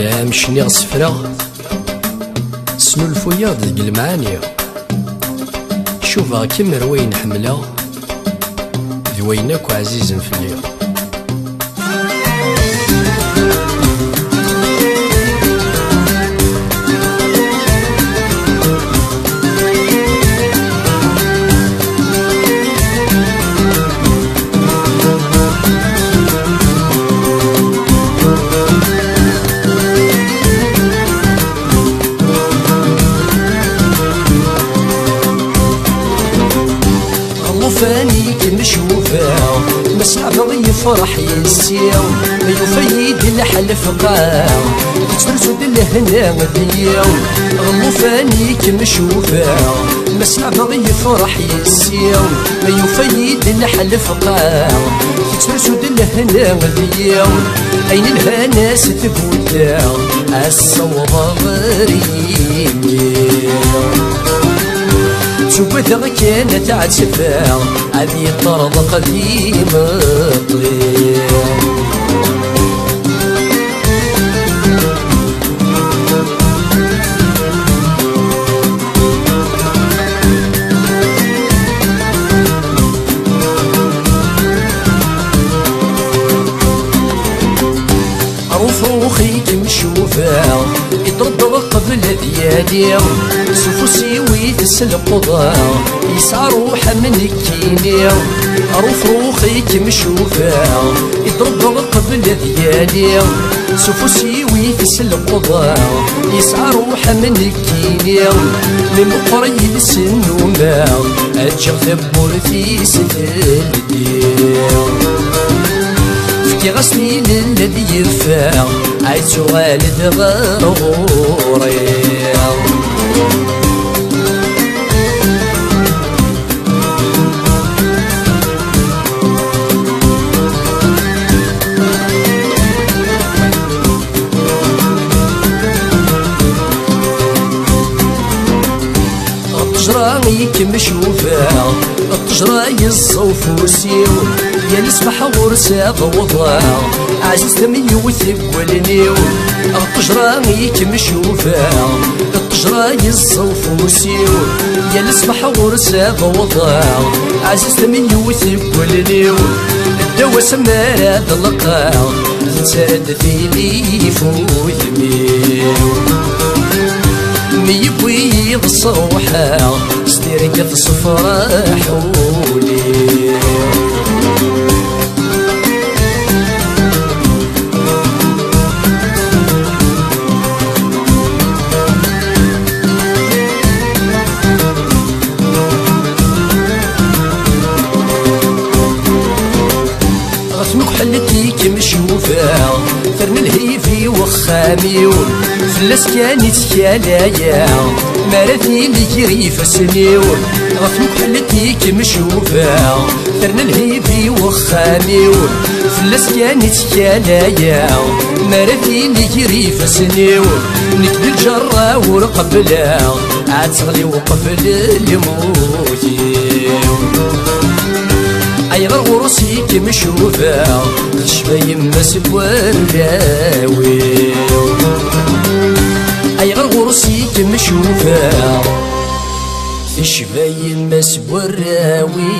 لا مشني غصفرة سنو الفياض ديك المعاني شوفها كمر وين حملة ذوينك وعزيز فيا. فاني كنشوفها مسعى بغي يفرح ينسيو ما يفيد الحلف قاع ترسد الهنا مديو. غمو فاني كنشوفها مسعى بغي يفرح ينسيو ما يفيد الحلف قاع ترسد الهنا مديو. اين الهنا ستبودا الصواب غريمي شوفتها كانت عتفا هذه الطرد قديم الطير. روحي كمشوفة يضرب قبل ديالي سفوسي ويتس القضاء يسعى روحه من الكيني. روحي كمشوفة يضرب قبل ديالي سفوسي ويتس القضاء يسعى روحه من الكيني. من قريب السنومة أجر ثبور في سدلتي كي غسني للذي يرفع عايز والد غروري. الطجراني كمشوفة الطجرة يصوف وسيو يا نسبح ورسا ضوضاء عزيز دمي وثق والنيو. الطجراني كمشوفة الطجرة يصوف وسيو يا نسبح ورسا ضوضاء عزيز دمي وثق والنيو. الدوا سمارة ضلقا تساد ثيلي فوثميو ميبوي بالصوحة ستيرك في الصفرة حولي. غثمك حلتي كمشوفة ثرن الهيفي وخاميون فلاس كانت كالايا مارثي لجري فسنيون. غثمك حلتي كمشوفة ثرن الهيفي وخاميون فلاس كانت كالايا مارثي لجري فسنيون. نكد الجرة ورقبلا عاد تغلي وقبل الموتي أي غير غرسي كمشوفة شفاي مس بوراوي. أي غير غرسي كمشوفة شفاي مس بوراوي.